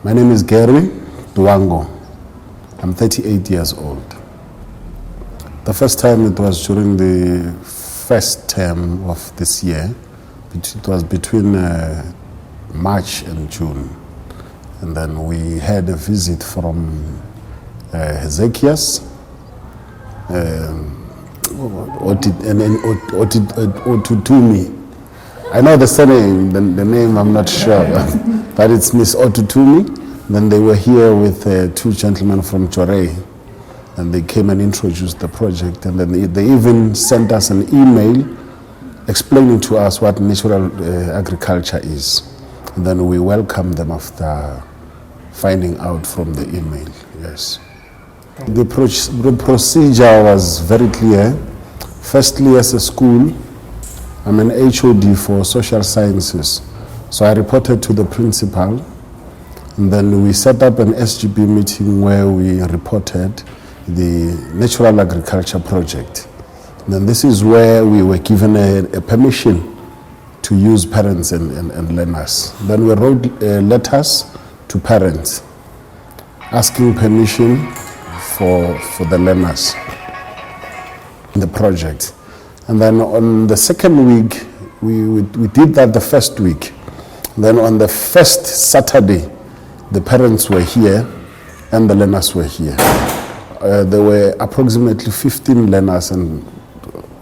My name is Garry Ndwango. I'm 38 years old. The first time it was during the first term of this year. It was between March and June. And then we had a visit from Hezekias, Otutumi. I know the surname, the name I'm not sure, but it's Miss Otutumi. Then they were here with two gentlemen from Joray, and they came and introduced the project, and then they even sent us an email explaining to us what natural agriculture is. And then we welcomed them after finding out from the email, yes. The procedure was very clear. Firstly, as a school, I'm an HOD for social sciences. So I reported to the principal, and then we set up an SGB meeting where we reported the natural agriculture project. And then this is where we were given a permission to use parents and learners. Then we wrote letters to parents asking permission for the learners in the project. And then on the second week, we did that the first week. Then on the first Saturday, the parents were here and the learners were here. There were approximately 15 learners and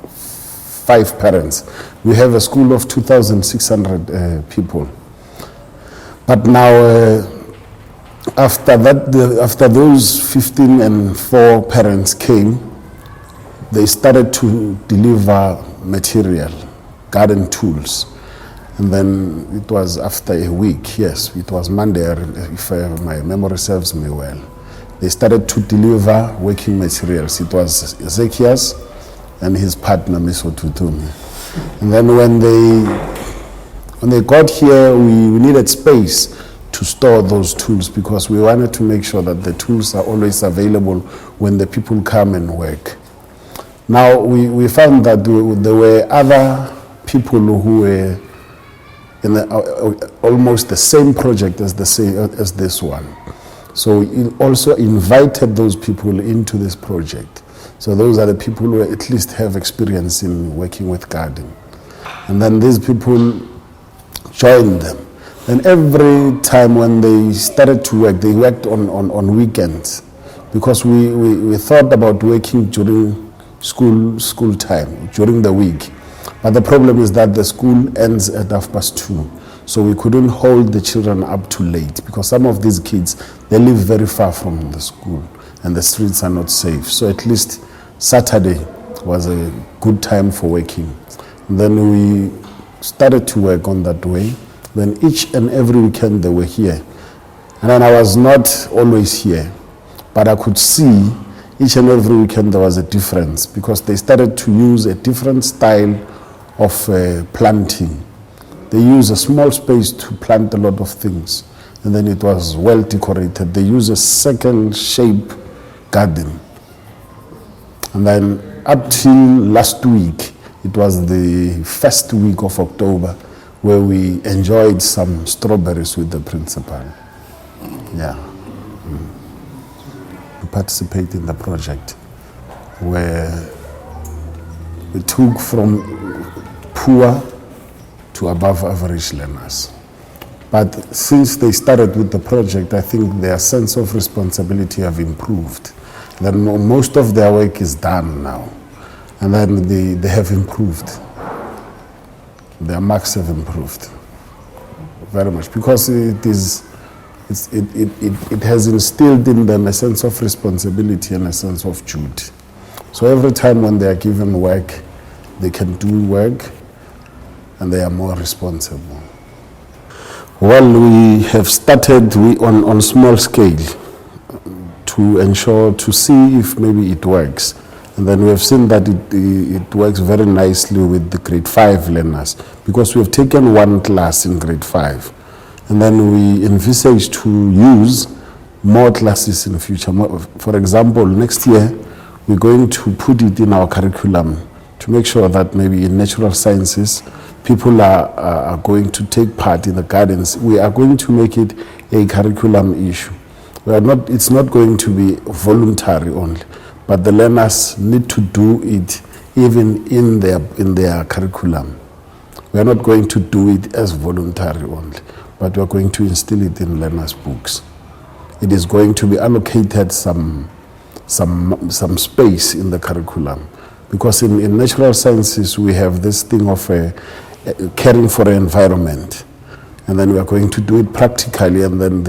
5 parents. We have a school of 2,600 people. But now, after those 15 and 4 parents came, they started to deliver material, garden tools. And then it was after a week, yes, it was Monday, if my memory serves me well. They started to deliver working materials. It was Ezekias and his partner, Miss Otutumi. And then when they got here, we needed space to store those tools because we wanted to make sure that the tools are always available when the people come and work. Now, we found that there were other people who were in almost the same project as this one. So we also invited those people into this project. So those are the people who at least have experience in working with garden. And then these people joined them. And every time when they started to work, they worked on weekends because we thought about working during school time, during the week. But the problem is that the school ends at 2:30. So we couldn't hold the children up too late because some of these kids, they live very far from the school and the streets are not safe. So at least Saturday was a good time for working. And then we started to work on that way. Then each and every weekend they were here. And then I was not always here, but I could see each and every weekend there was a difference because they started to use a different style of planting. They use a small space to plant a lot of things, and then it was well decorated. They use a second shape garden. And then up till last week, it was the first week of October, where we enjoyed some strawberries with the principal. Yeah. We participate in the project where we took from poor to above average learners. But since they started with the project, I think their sense of responsibility have improved. Then most of their work is done now. And then they have improved. Their marks have improved very much because it has instilled in them a sense of responsibility and a sense of duty. So every time when they are given work, they can do work and they are more responsible. Well, we have started on small scale to see if maybe it works. And then we have seen that it works very nicely with the grade 5 learners because we have taken one class in grade 5. And then we envisage to use more classes in the future. For example, next year, we're going to put it in our curriculum to make sure that maybe in natural sciences, people are going to take part in the gardens, we are going to make it a curriculum issue. It's not going to be voluntary only, but the learners need to do it even in their curriculum. We are not going to do it as voluntary only, but we are going to instill it in learners' books. It is going to be allocated some space in the curriculum, because in natural sciences we have this thing of caring for the environment. And then we are going to do it practically. And then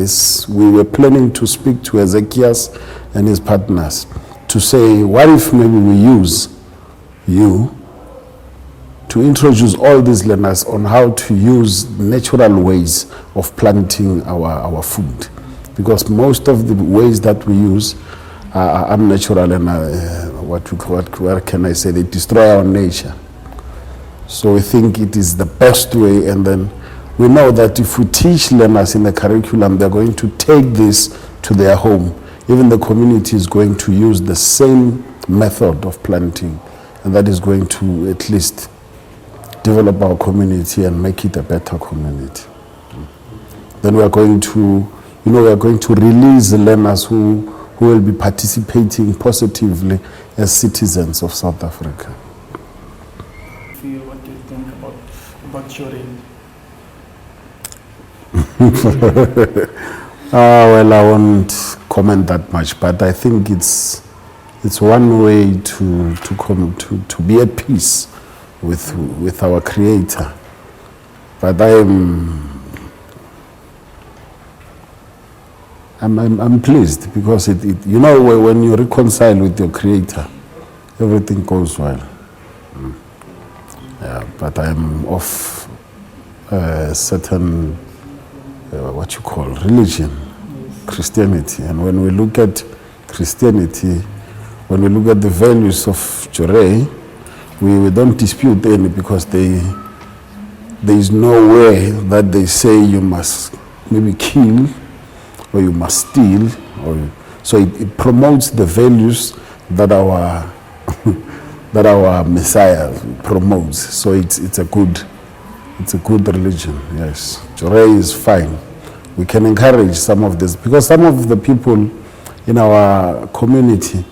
we were planning to speak to Ezekias and his partners to say, what if maybe we use you to introduce all these learners on how to use natural ways of planting our food? Because most of the ways that we use are unnatural and what can I say? They destroy our nature. So we think it is the best way, and then we know that if we teach learners in the curriculum, they're going to take this to their home. Even the community is going to use the same method of planting, and that is going to at least develop our community and make it a better community. Then we are going to, release the learners who will be participating positively as citizens of South Africa. What do you think about your end? Well, I won't comment that much, but I think it's one way to be at peace with our Creator. But I'm pleased, because when you reconcile with your Creator, everything goes well. Yeah, but I'm of certain what you call religion, Christianity. And when we look at Christianity, when we look at the values of Joré, we don't dispute any, because there is no way that they say you must maybe kill or you must steal. So it promotes the values that our that our Messiah promotes. So it's a good religion. Yes, Joré is fine. We can encourage some of this, because some of the people in our community,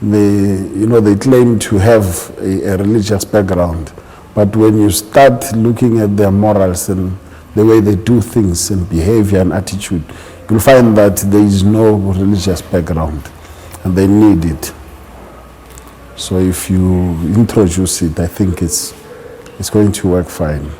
they claim to have a religious background, but when you start looking at their morals and the way they do things and behavior and attitude, you'll find that there is no religious background, and they need it. So if you introduce it, I think it's going to work fine.